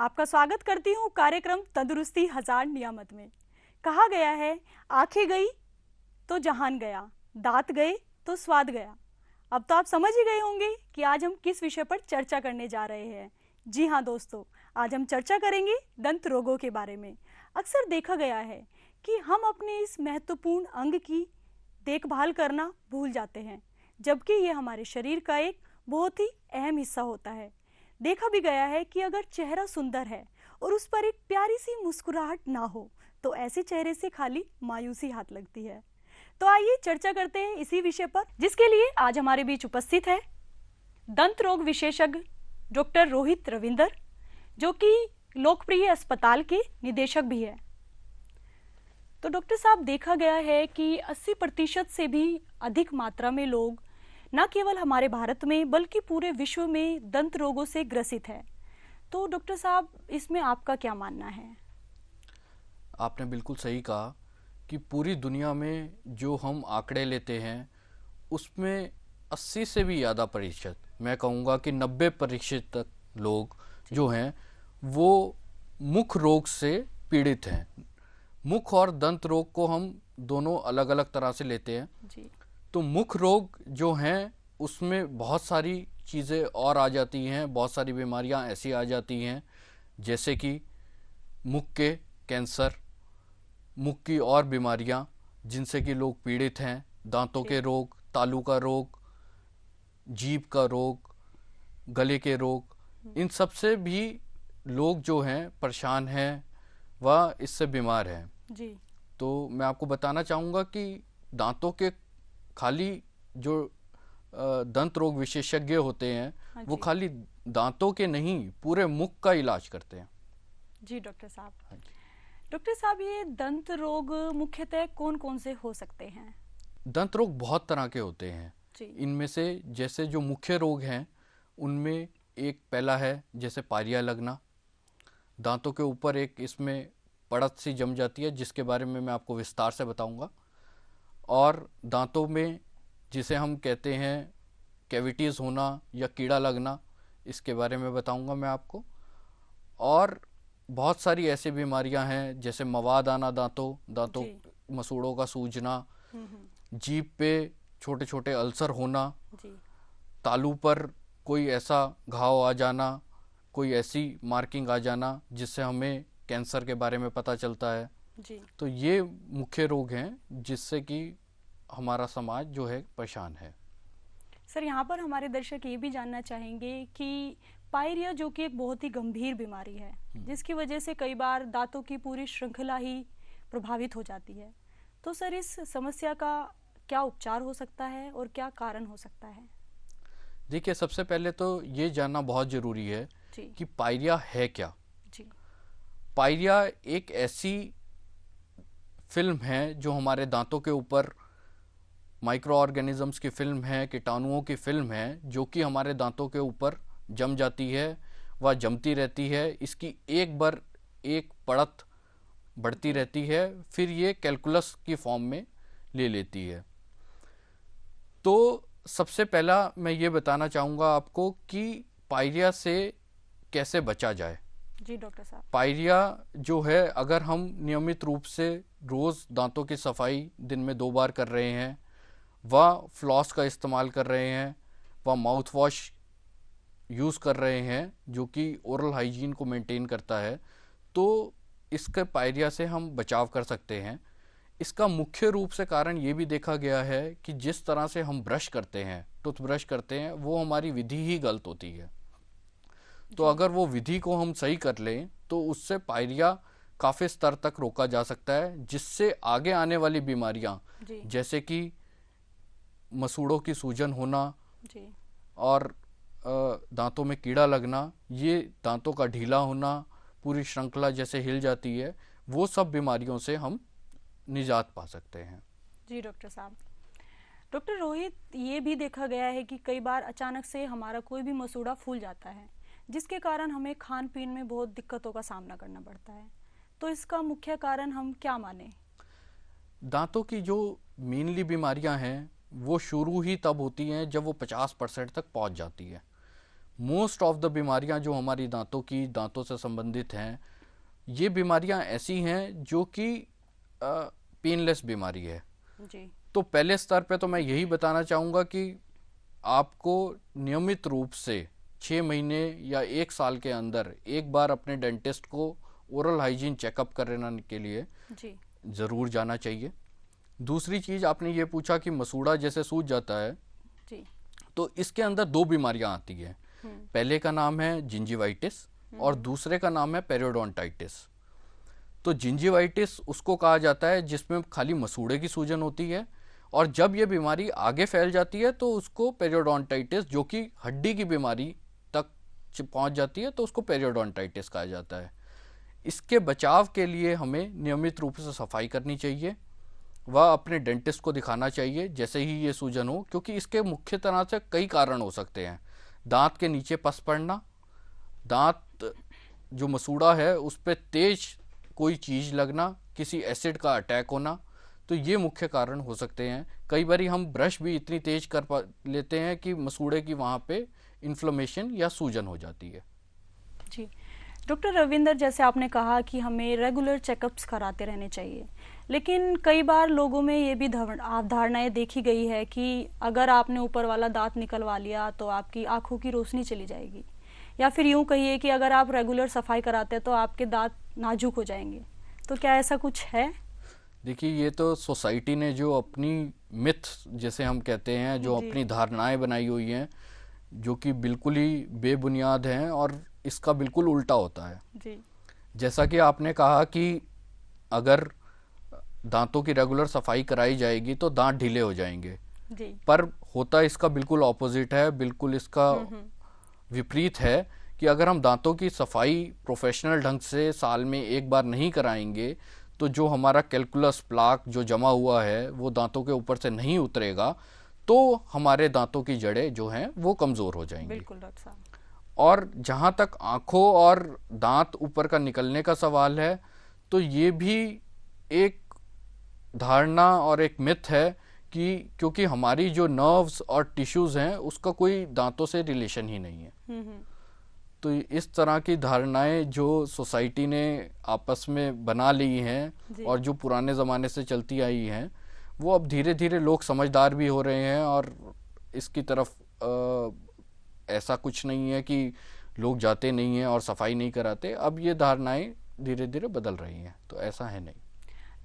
आपका स्वागत करती हूँ कार्यक्रम तंदुरुस्ती हजार नियामत में। कहा गया है, आंखें गई तो जहान गया, दांत गए तो स्वाद गया। अब तो आप समझ ही गए होंगे कि आज हम किस विषय पर चर्चा करने जा रहे हैं। जी हाँ दोस्तों, आज हम चर्चा करेंगे दंत रोगों के बारे में। अक्सर देखा गया है कि हम अपने इस महत्वपूर्ण अंग की देखभाल करना भूल जाते हैं, जबकि ये हमारे शरीर का एक बहुत ही अहम हिस्सा होता है। देखा भी गया है कि अगर चेहरा सुंदर है और उस पर एक प्यारी सी मुस्कुराहट ना हो तो ऐसे चेहरे से खाली मायूसी हाथ लगती है। तो आइए चर्चा करते हैं इसी विषय पर, जिसके लिए आज हमारे बीच उपस्थित है दंत रोग विशेषज्ञ डॉक्टर रोहित रविंदर, जो कि लोकप्रिय अस्पताल के निदेशक भी है। तो डॉक्टर साहब, देखा गया है कि 80% से भी अधिक मात्रा में लोग न केवल हमारे भारत में बल्कि पूरे विश्व में दंत रोगों से ग्रसित है। तो डॉक्टर साहब, इसमें आपका क्या मानना है? आपने बिल्कुल सही कहा कि पूरी दुनिया में जो हम आंकड़े लेते हैं उसमें 80 से भी ज़्यादा प्रतिशत, मैं कहूँगा कि 90% तक लोग जो हैं वो मुख रोग से पीड़ित हैं। मुख और दंत रोग को हम दोनों अलग अलग तरह से लेते हैं जी। तो मुख रोग जो हैं उसमें बहुत सारी चीज़ें और आ जाती हैं, बहुत सारी बीमारियां ऐसी आ जाती हैं जैसे कि मुख के कैंसर, मुख की और बीमारियां जिनसे कि लोग पीड़ित हैं, दांतों के रोग, तालू का रोग, जीभ का रोग, गले के रोग, इन सब से भी लोग जो हैं परेशान हैं व इससे बीमार हैं। जी। तो मैं आपको बताना चाहूँगा कि दांतों के खाली जो दंत रोग विशेषज्ञ होते हैं हाँ वो जी। खाली दांतों के नहीं पूरे मुख का इलाज करते हैं। जी डॉक्टर साहब। हाँ जी। डॉक्टर साहब, ये दंत रोग मुख्यतः कौन कौन से हो सकते हैं? दंत रोग बहुत तरह के होते हैं। जी। इनमें से जैसे जो मुख्य रोग हैं उनमें एक पहला है जैसे पारिया लगना, दांतों के ऊपर एक इसमें पड़त सी जम जाती है जिसके बारे में मैं आपको विस्तार से बताऊंगा। और दांतों में जिसे हम कहते हैं कैविटीज़ होना या कीड़ा लगना, इसके बारे में बताऊंगा मैं आपको। और बहुत सारी ऐसी बीमारियां हैं जैसे मवाद आना दांतों जी। मसूड़ों का सूजना, हम्म। जीभ पे छोटे छोटे अल्सर होना, जी। तालू पर कोई ऐसा घाव आ जाना, कोई ऐसी मार्किंग आ जाना जिससे हमें कैंसर के बारे में पता चलता है। जी। तो ये मुख्य रोग हैं जिससे कि हमारा समाज जो है परेशान है। सर, यहाँ पर हमारे दर्शक ये भी जानना चाहेंगे कि पायरिया, जो कि एक बहुत ही गंभीर बीमारी है जिसकी वजह से कई बार दांतों की पूरी श्रृंखला ही प्रभावित हो जाती है, तो सर इस समस्या का क्या उपचार हो सकता है और क्या कारण हो सकता है? देखिए, सबसे पहले तो ये जानना बहुत ज़रूरी है जी। कि पायरिया है क्या। जी। पायरिया एक ऐसी फिल्म है जो हमारे दांतों के ऊपर माइक्रो ऑर्गेनिजम्स की फिल्म है, कीटाणुओं की फिल्म है जो कि हमारे दांतों के ऊपर जम जाती है व जमती रहती है। इसकी एक बार एक पड़त बढ़ती रहती है, फिर ये कैलकुलस की फॉर्म में ले लेती है। तो सबसे पहला मैं ये बताना चाहूँगा आपको कि पायरिया से कैसे बचा जाए। जी डॉक्टर साहब। पायरिया जो है, अगर हम नियमित रूप से रोज़ दांतों की सफाई दिन में 2 बार कर रहे हैं, व फ्लॉस का इस्तेमाल कर रहे हैं, व माउथ वॉश यूज़ कर रहे हैं जो कि ओरल हाइजीन को मेंटेन करता है, तो इसके पायरिया से हम बचाव कर सकते हैं। इसका मुख्य रूप से कारण ये भी देखा गया है कि जिस तरह से हम ब्रश करते हैं, टूथब्रश करते हैं, वो हमारी विधि ही गलत होती है। तो अगर वो विधि को हम सही कर लें तो उससे पायरिया काफ़ी स्तर तक रोका जा सकता है, जिससे आगे आने वाली बीमारियां जी। जैसे कि मसूड़ों की सूजन होना जी। और दांतों में कीड़ा लगना, ये दांतों का ढीला होना, पूरी श्रृंखला जैसे हिल जाती है, वो सब बीमारियों से हम निजात पा सकते हैं। जी डॉक्टर साहब। डॉक्टर रोहित, ये भी देखा गया है कि कई बार अचानक से हमारा कोई भी मसूड़ा फूल जाता है जिसके कारण हमें खान पीन में बहुत दिक्कतों का सामना करना पड़ता है, तो इसका मुख्य कारण हम क्या माने? दांतों की जो मेनली बीमारियां हैं वो शुरू ही तब होती हैं जब वो 50% तक पहुंच जाती है। मोस्ट ऑफ द बीमारियां जो हमारी दांतों से संबंधित हैं, ये बीमारियां ऐसी हैं जो कि पेनलेस बीमारी है। जी। तो पहले स्तर पे तो मैं यही बताना चाहूँगा कि आपको नियमित रूप से 6 महीने या 1 साल के अंदर एक बार अपने डेंटिस्ट को ओरल हाइजीन चेकअप कराने के लिए जी। ज़रूर जाना चाहिए। दूसरी चीज़, आपने ये पूछा कि मसूड़ा जैसे सूज जाता है, जी। तो इसके अंदर 2 बीमारियां आती हैं। पहले का नाम है जिंजिवाइटिस और दूसरे का नाम है पेरियोडोंटाइटिस। तो जिंजिवाइटिस उसको कहा जाता है जिसमें खाली मसूड़े की सूजन होती है, और जब ये बीमारी आगे फैल जाती है तो उसको पेरियोडोंटाइटिस, जो कि हड्डी की बीमारी तक पहुंच जाती है, तो उसको पेरियोडोंटाइटिस कहा जाता है। इसके बचाव के लिए हमें नियमित रूप से सफाई करनी चाहिए, वह अपने डेंटिस्ट को दिखाना चाहिए जैसे ही ये सूजन हो, क्योंकि इसके मुख्य तरह से कई कारण हो सकते हैं। दांत के नीचे पस पड़ना, दांत जो मसूड़ा है उस पर तेज कोई चीज़ लगना, किसी एसिड का अटैक होना, तो ये मुख्य कारण हो सकते हैं। कई बार हम ब्रश भी इतनी तेज कर लेते हैं कि मसूड़े की वहाँ पे इन्फ्लेमेशन या सूजन हो जाती है। जी। डॉक्टर रविंदर, जैसे आपने कहा कि हमें रेगुलर चेकअप्स कराते रहने चाहिए, लेकिन कई बार लोगों में ये भी अवधारणाएं देखी गई है कि अगर आपने ऊपर वाला दांत निकलवा लिया तो आपकी आंखों की रोशनी चली जाएगी, या फिर यूं कहिए कि अगर आप रेगुलर सफाई कराते हैं तो आपके दांत नाजुक हो जाएंगे। तो क्या ऐसा कुछ है? देखिए, ये तो सोसाइटी ने जो अपनी मिथ जैसे हम कहते हैं, जो जी। अपनी धारणाएं बनाई हुई हैं, जो कि बिल्कुल ही बेबुनियाद हैं, और इसका बिल्कुल उल्टा होता है। जी। जैसा कि आपने कहा कि अगर दांतों की रेगुलर सफाई कराई जाएगी तो दांत ढीले हो जाएंगे, जी। पर होता इसका बिल्कुल ऑपोजिट है, बिल्कुल इसका विपरीत है कि अगर हम दांतों की सफाई प्रोफेशनल ढंग से साल में एक बार नहीं कराएंगे तो जो हमारा कैलकुलस प्लाक जो जमा हुआ है वो दांतों के ऊपर से नहीं उतरेगा, तो हमारे दांतों की जड़ें जो हैं वो कमज़ोर हो जाएंगी। बिल्कुल डॉक्टर साहब। और जहाँ तक आँखों और दांत ऊपर का निकलने का सवाल है, तो ये भी एक धारणा और एक मिथ है कि क्योंकि हमारी जो नर्व्स और टिश्यूज़ हैं उसका कोई दांतों से रिलेशन ही नहीं है। तो इस तरह की धारणाएं जो सोसाइटी ने आपस में बना ली हैं और जो पुराने ज़माने से चलती आई हैं, वो अब धीरे धीरे लोग समझदार भी हो रहे हैं, और इसकी तरफ ऐसा कुछ नहीं है कि लोग जाते नहीं हैं और सफाई नहीं कराते। अब ये धारणाएं धीरे धीरे बदल रही हैं, तो ऐसा है नहीं।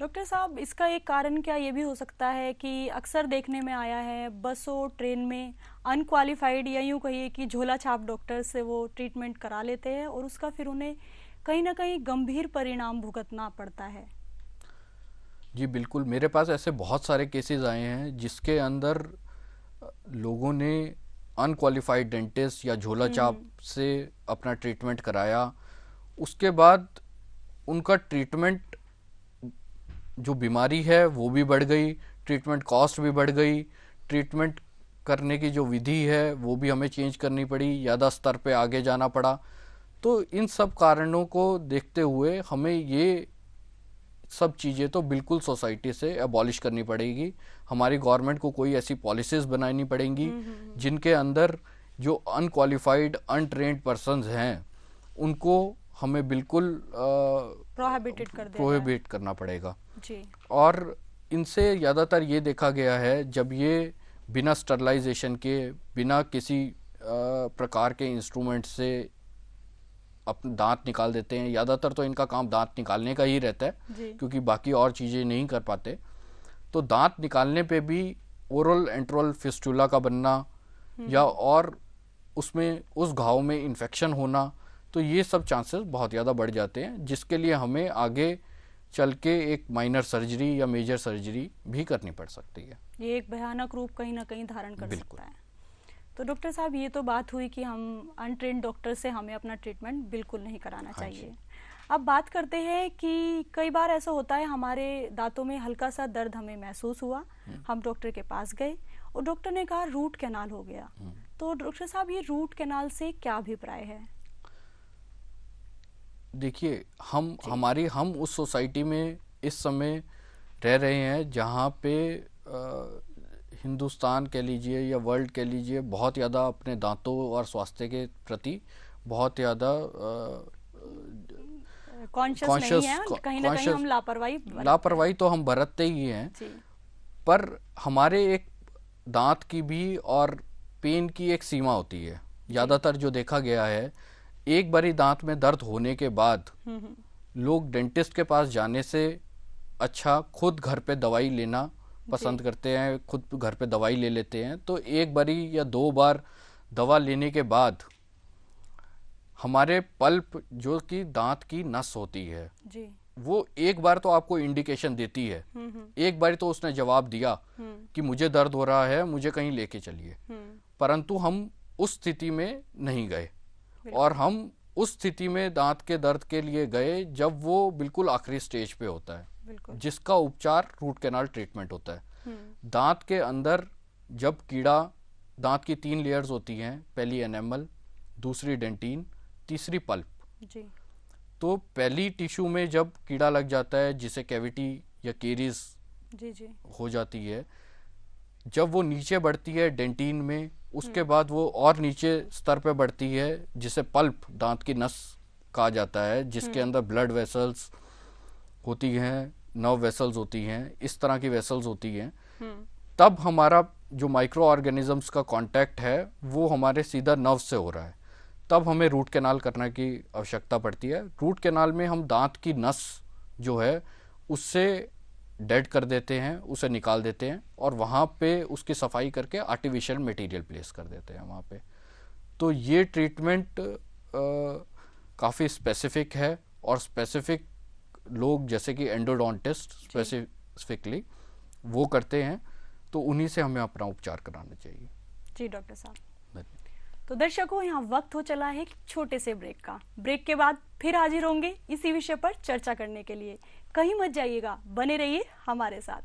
डॉक्टर साहब, इसका एक कारण क्या ये भी हो सकता है कि अक्सर देखने में आया है बसों ट्रेन में अनक्वालिफाइड या यूँ कहिए कि झोला छाप डॉक्टर से वो ट्रीटमेंट करा लेते हैं और उसका फिर उन्हें कहीं ना कहीं गंभीर परिणाम भुगतना पड़ता है? जी बिल्कुल, मेरे पास ऐसे बहुत सारे केसेस आए हैं जिसके अंदर लोगों ने अनक्वालिफाइड डेंटिस्ट या झोला छाप से अपना ट्रीटमेंट कराया। उसके बाद उनका ट्रीटमेंट, जो बीमारी है वो भी बढ़ गई, ट्रीटमेंट कॉस्ट भी बढ़ गई, ट्रीटमेंट करने की जो विधि है वो भी हमें चेंज करनी पड़ी, ज़्यादा स्तर पे आगे जाना पड़ा। तो इन सब कारणों को देखते हुए हमें ये सब चीज़ें तो बिल्कुल सोसाइटी से अबॉलिश करनी पड़ेगी। हमारी गवर्नमेंट को कोई ऐसी पॉलिसीज बनानी पड़ेंगी जिनके अंदर जो अनक्वालिफाइड अनट्रेन्ड पर्सन्स हैं उनको हमें बिल्कुल प्रोहिबिट करना पड़ेगा जी। और इनसे ज़्यादातर ये देखा गया है जब ये बिना स्टरलाइजेशन के, बिना किसी प्रकार के इंस्ट्रूमेंट से अपने दांत निकाल देते हैं। ज़्यादातर तो इनका काम दांत निकालने का ही रहता है क्योंकि बाकी और चीज़ें नहीं कर पाते। तो दांत निकालने पे भी ओरल एंट्रल फिस्टुला का बनना या और उसमें उस घाव में इन्फेक्शन होना, तो ये सब चांसेस बहुत ज़्यादा बढ़ जाते हैं, जिसके लिए हमें आगे चल के एक माइनर सर्जरी या मेजर सर्जरी भी करनी पड़ सकती है। ये एक भयानक रूप कहीं ना कहीं धारण कर सकता है। तो डॉक्टर साहब, ये तो बात हुई कि हम अनट्रेन्ड डॉक्टर से हमें अपना ट्रीटमेंट बिल्कुल नहीं कराना चाहिए। अब बात करते हैं कि कई बार ऐसा होता है हमारे दांतों में हल्का सा दर्द हमें महसूस हुआ, हम डॉक्टर के पास गए और डॉक्टर ने कहा रूट कैनाल हो गया। तो डॉक्टर साहब, ये रूट कैनाल से क्या अभिप्राय है? देखिए, हम उस सोसाइटी में इस समय रह रहे हैं जहाँ पे हिंदुस्तान कह लीजिए या वर्ल्ड कह लीजिए बहुत ज़्यादा अपने दांतों और स्वास्थ्य के प्रति बहुत ज़्यादा कॉन्शियस नहीं है, कहीं ना कहीं हम लापरवाही तो हम बरतते ही हैं जी। पर हमारे एक दांत की भी और पेन की एक सीमा होती है। ज़्यादातर जो देखा गया है, एक बारी दांत में दर्द होने के बाद लोग डेंटिस्ट के पास जाने से अच्छा खुद घर पे दवाई लेना पसंद करते हैं, खुद घर पे दवाई ले लेते हैं। तो एक बारी या 2 बार दवा लेने के बाद हमारे पल्प जो कि दांत की नस होती है जी, वो एक बार तो आपको इंडिकेशन देती है। एक बार तो उसने जवाब दिया कि मुझे दर्द हो रहा है, मुझे कहीं लेके चलिए, परंतु हम उस स्थिति में नहीं गए और हम उस स्थिति में दांत के दर्द के लिए गए जब वो बिल्कुल आखिरी स्टेज पे होता है, जिसका उपचार रूट कैनाल ट्रीटमेंट होता है। दांत के अंदर जब कीड़ा, दांत की 3 लेयर्स होती हैं, पहली एनेमल, दूसरी डेंटिन, तीसरी पल्प जी। तो पहली टिश्यू में जब कीड़ा लग जाता है जिसे कैविटी या केरीज जी हो जाती है, जब वो नीचे बढ़ती है डेंटिन में, उसके बाद वो और नीचे स्तर पे बढ़ती है जिसे पल्प, दांत की नस कहा जाता है, जिसके अंदर ब्लड वेसल्स होती हैं, नर्व वेसल्स होती हैं, इस तरह की वेसल्स होती हैं। तब हमारा जो माइक्रो ऑर्गेनिजम्स का कांटेक्ट है वो हमारे सीधा नर्व से हो रहा है, तब हमें रूट कैनाल करने की आवश्यकता पड़ती है। रूट कैनाल में हम दांत की नस जो है उससे डेड कर देते हैं, उसे निकाल देते हैं और वहाँ पे उसकी सफाई करके आर्टिफिशियल मटेरियल प्लेस कर देते हैं वहाँ पे। तो ये ट्रीटमेंट काफ़ी स्पेसिफिक है और स्पेसिफिक लोग जैसे कि एंडोडोंटिस्ट स्पेसिफिकली वो करते हैं, तो उन्हीं से हमें अपना उपचार कराना चाहिए। जी डॉक्टर साहब। तो दर्शकों, यहाँ वक्त हो चला है छोटे से ब्रेक का। ब्रेक के बाद फिर हाजिर होंगे इसी विषय पर चर्चा करने के लिए। कहीं मत जाइएगा, बने रहिए हमारे साथ।